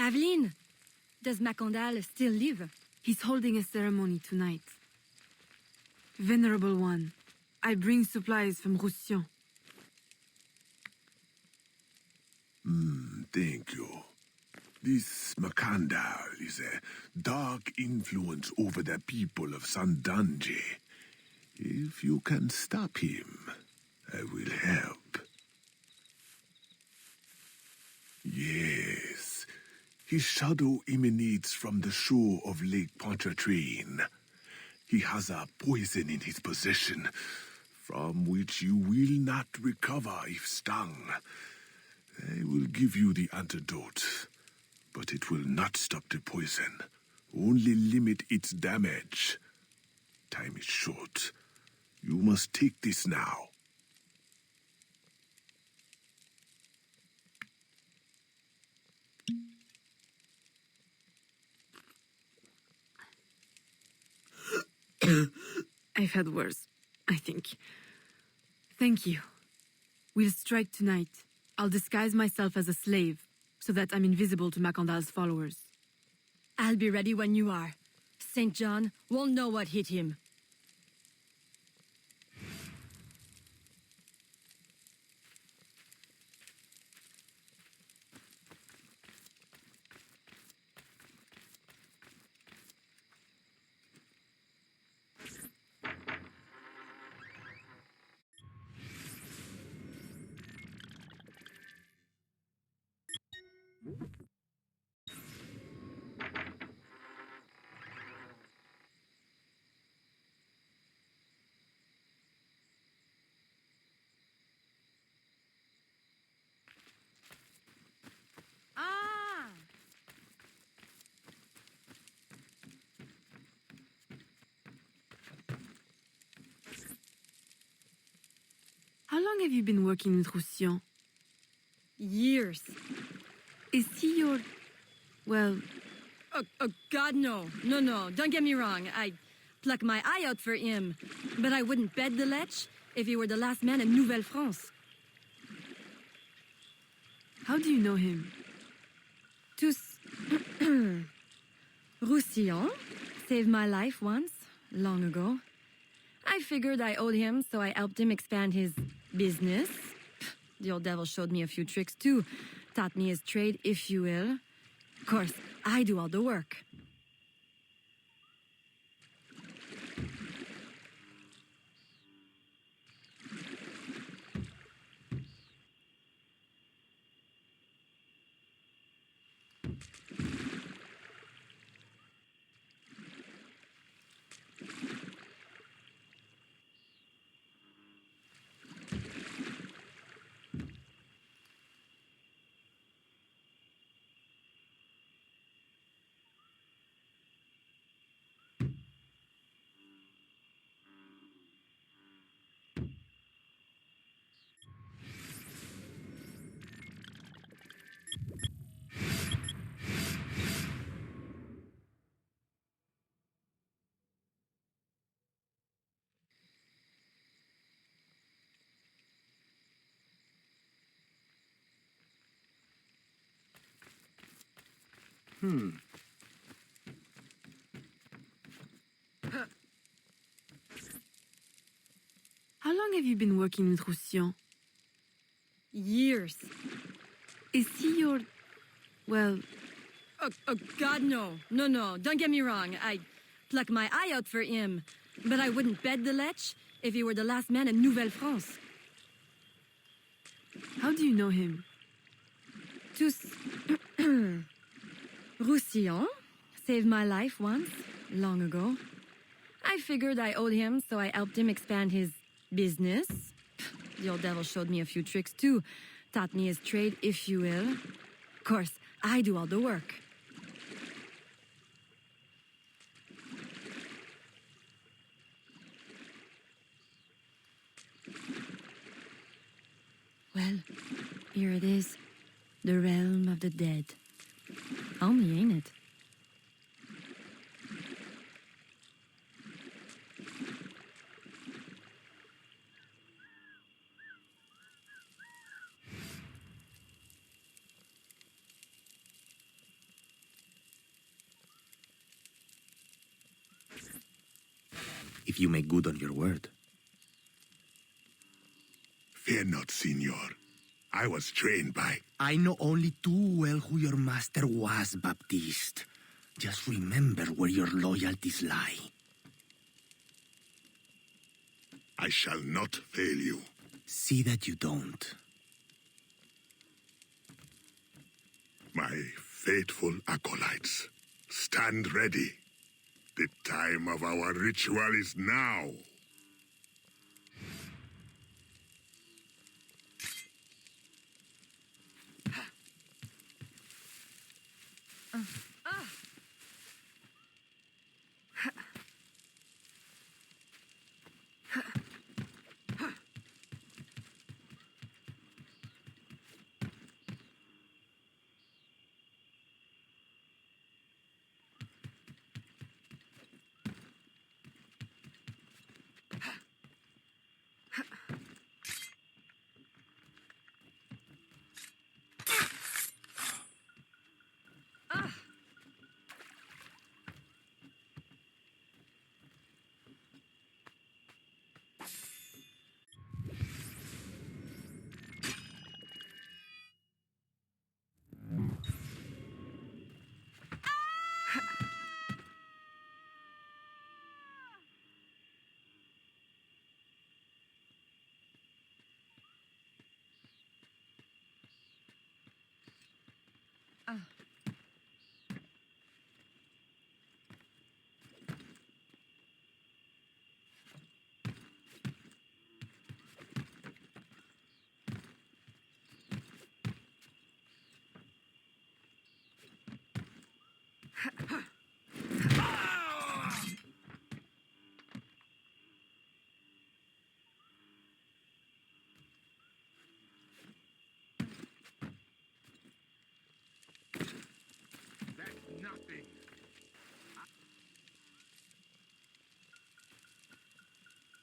Aveline! Does Macandal still live? He's holding a ceremony tonight. Venerable One, I bring supplies from Roussillon. Thank you. This Macandal is a dark influence over the people of Sandange. If you can stop him, I will help. Yes. His shadow emanates from the shore of Lake Pontchartrain. He has a poison in his possession, from which you will not recover if stung. I will give you the antidote, but it will not stop the poison, only limit its damage. Time is short. You must take this now. I've had worse, I think. Thank you. We'll strike tonight. I'll disguise myself as a slave, so that I'm invisible to Macandal's followers. I'll be ready when you are. St. John won't know what hit him. How long have you been working with Roussillon? Years. Is he your... well... Oh, God, no. No, don't get me wrong. I'd pluck my eye out for him. But I wouldn't bet the lech if he were the last man in Nouvelle-France. How do you know him? Tous... Roussillon saved my life once, long ago. I figured I owed him, so I helped him expand his business. The old devil showed me a few tricks, too. Taught me his trade, if you will. Of course, I do all the work. How long have you been working with Roussillon? Years. Is he your... well... Oh, God, no. No, don't get me wrong. I'd pluck my eye out for him. But I wouldn't bet the lech if he were the last man in Nouvelle-France. How do you know him? Tous... Roussillon saved my life once, long ago. I figured I owed him, so I helped him expand his business. The old devil showed me a few tricks, too. Taught me his trade, if you will. Of course, I do all the work. Well, here it is. The realm of the dead. Homey, ain't it? if you make good on your word. Fear not, Signor. I was trained by... I know only too well who your master was, Baptiste. Just remember where your loyalties lie. I shall not fail you. See that you don't. My faithful acolytes, stand ready. The time of our ritual is now.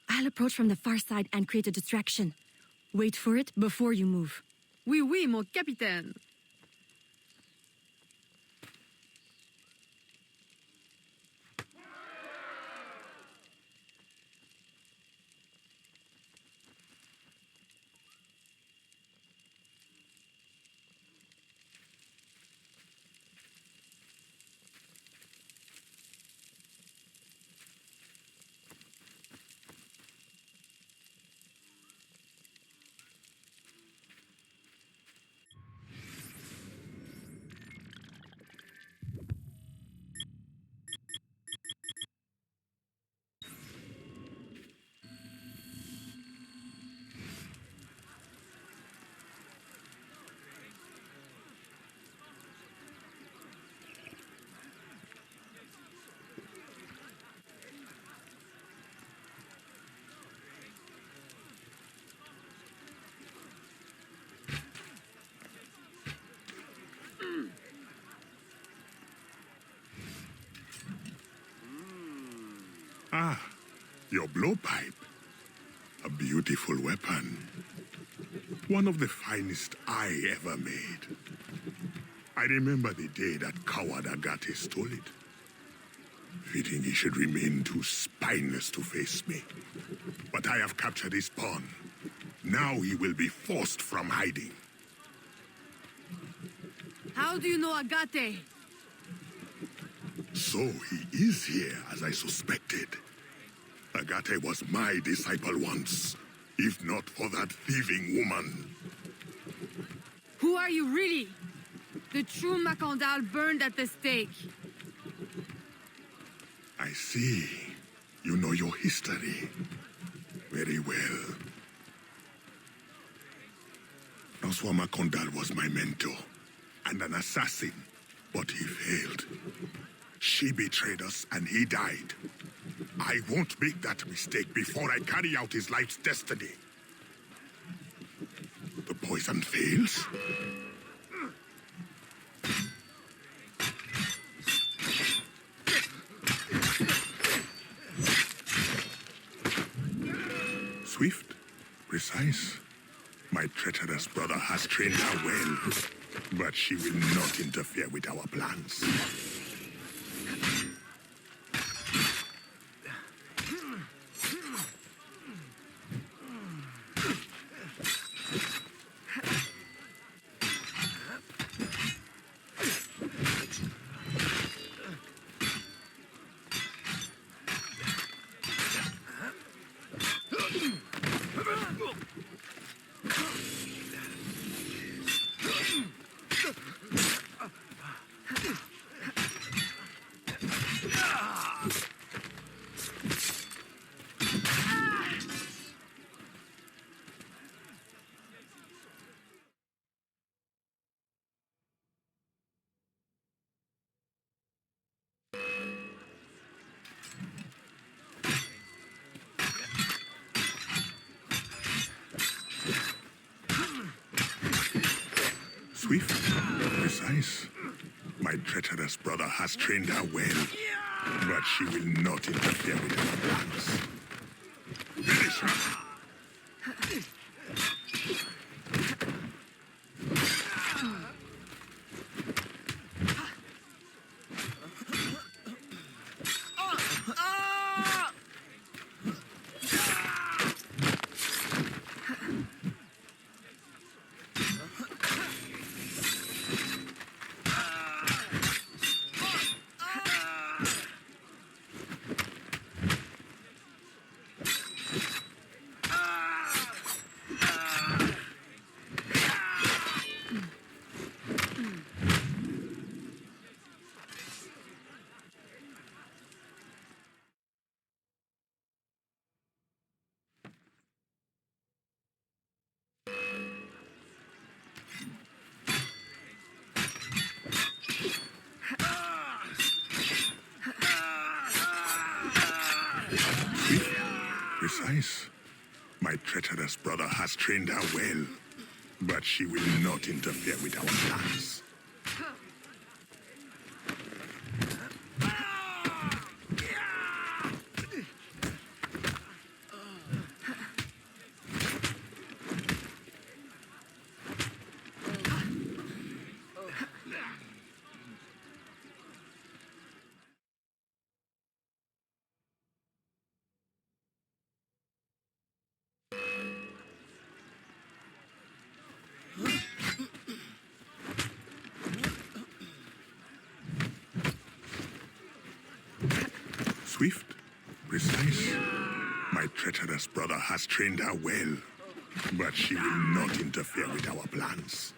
I'll approach from the far side and create a distraction. Wait for it before you move. Oui, oui, mon capitaine. Ah, your blowpipe. A beautiful weapon. One of the finest I ever made. I remember the day that coward Agate stole it. Fitting he should remain too spineless to face me. But I have captured his pawn. Now he will be forced from hiding. How do you know Agate? So he is here, as I suspected. Agate was my disciple once, if not for that thieving woman. Who are you really? The true Macandal burned at the stake. I see. You know your history. Very well. François Macandal was my mentor, and an assassin, but he failed. She betrayed us, and he died. I won't make that mistake before I carry out his life's destiny. The poison fails? Swift, precise. My treacherous brother has trained her well, but she will not interfere with our plans. Swift, precise. My treacherous brother has trained her well, but she will not interfere with our plans. Finish her! Precise. My treacherous brother has trained her well, but she will not interfere with our plans. Swift, precise. My treacherous brother has trained her well, but she will not interfere with our plans.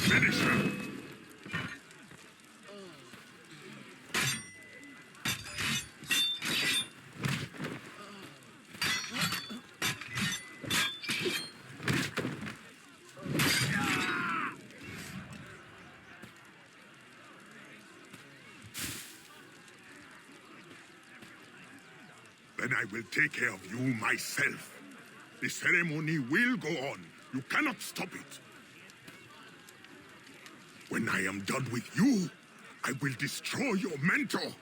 Finish her! Then I will take care of you myself. The ceremony will go on. You cannot stop it. When I am done with you, I will destroy your mentor.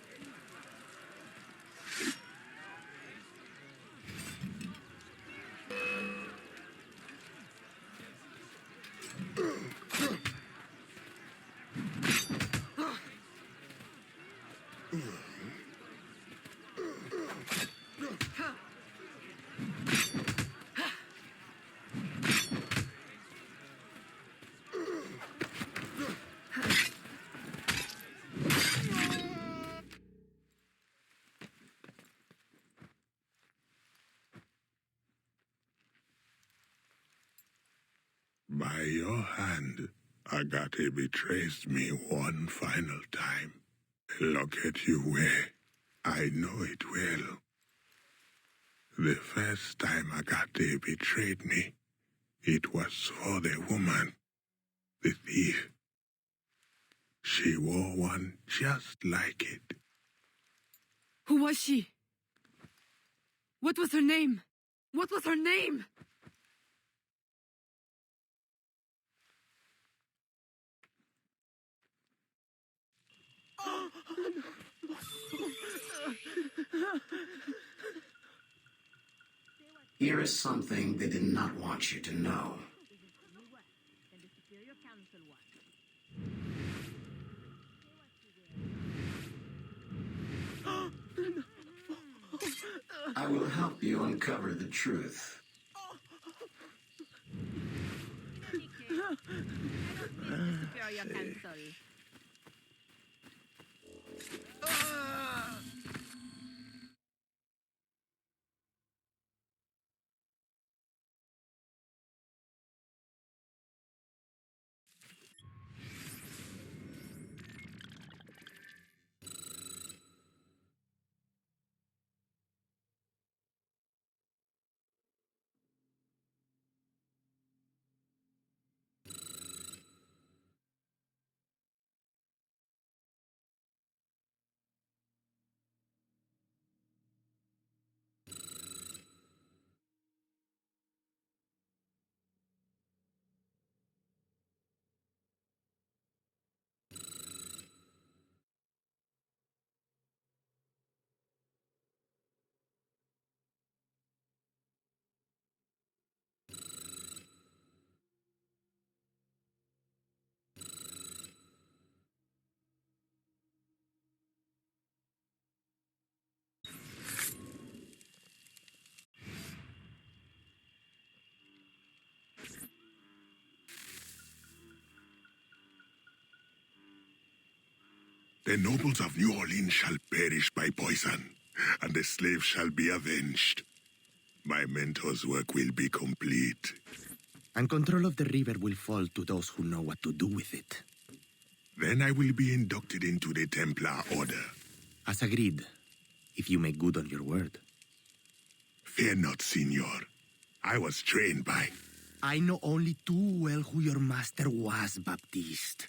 By your hand, Agate betrays me one final time. Look at you wear. I know it well. The first time Agate betrayed me, it was for the woman, the thief. She wore one just like it. Who was she? What was her name? What was her name? Here is something they did not want you to know. I will help you uncover the truth. Superior Council. The nobles of New Orleans shall perish by poison, and the slaves shall be avenged. My mentor's work will be complete. And control of the river will fall to those who know what to do with it. Then I will be inducted into the Templar Order. As agreed, if you make good on your word. Fear not, Signor. I was trained by... I know only too well who your master was, Baptiste.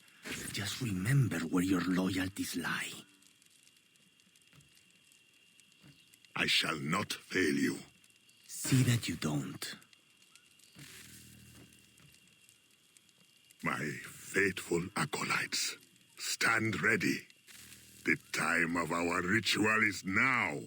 Just remember where your loyalties lie. I shall not fail you. See that you don't. My faithful acolytes, stand ready. The time of our ritual is now.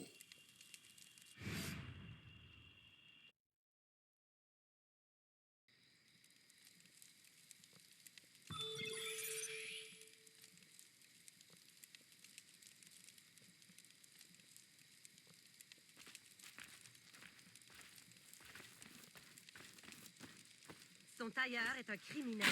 Son tailleur est un criminel.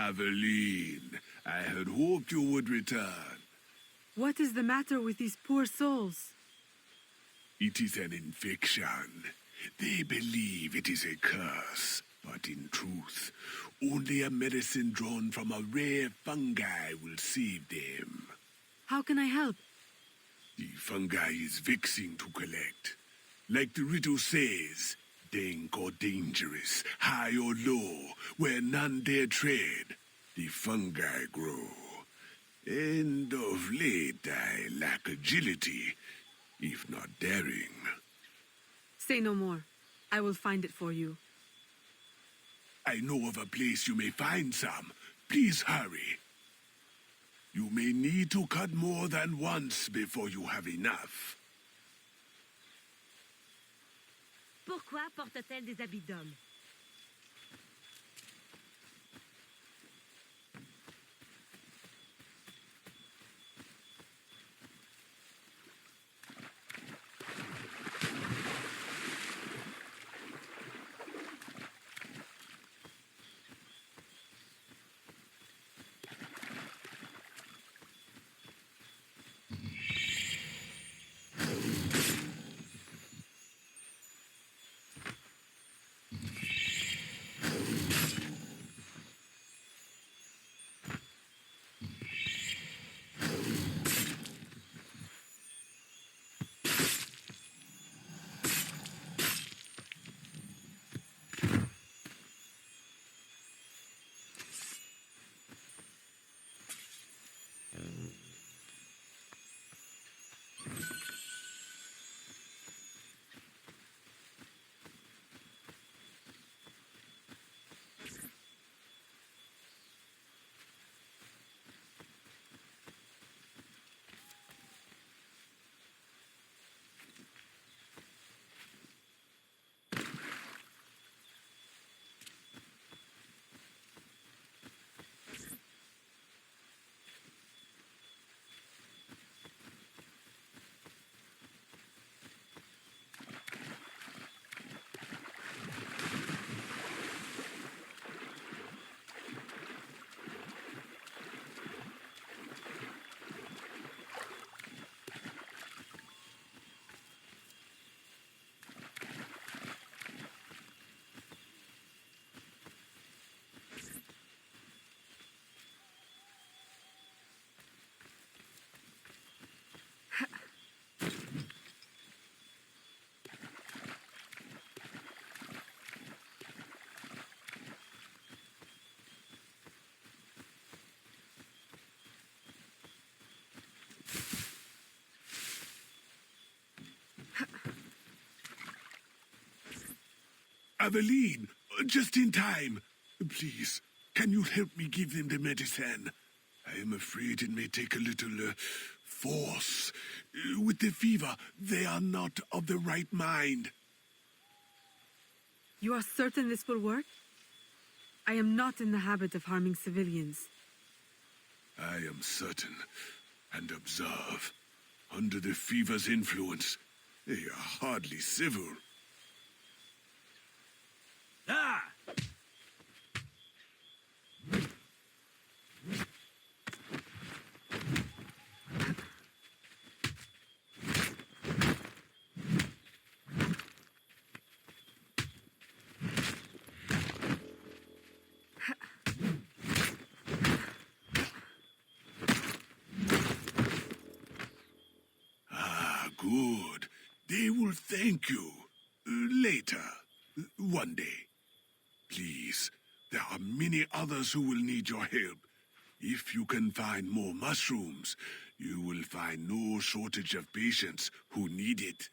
Aveline, I had hoped you would return. What is the matter with these poor souls? It is an infection. They believe it is a curse, but in truth, only a medicine drawn from a rare fungi will save them. How can I help? The fungi is vexing to collect. Like the riddle says, dank or dangerous, high or low, where none dare tread, the fungi grow. And of late I lack agility, if not daring. Say no more. I will find it for you. I know of a place you may find some. Please hurry. You may need to cut more than once before you have enough. Pourquoi porte-t-elle des habits d'homme? Aveline, just in time. Please, can you help me give them the medicine? I am afraid it may take a little force. With the fever, they are not of the right mind. You are certain this will work? I am not in the habit of harming civilians. I am certain. And observe. Under the fever's influence, they are hardly civil. Ah! Ah, good. They will thank you. Later. One day. Please, there are many others who will need your help. If you can find more mushrooms, you will find no shortage of patients who need it.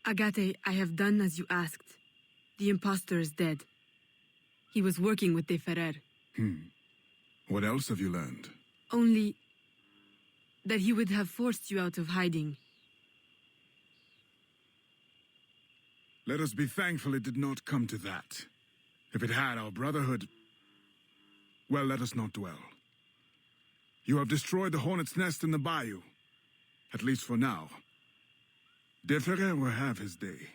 Agate, I have done as you asked. The impostor is dead. He was working with De Ferrer. What else have you learned? Only that he would have forced you out of hiding. Let us be thankful it did not come to that. If it had, our brotherhood... Well, let us not dwell. You have destroyed the hornet's nest in the bayou. At least for now. De Ferrer will have his day.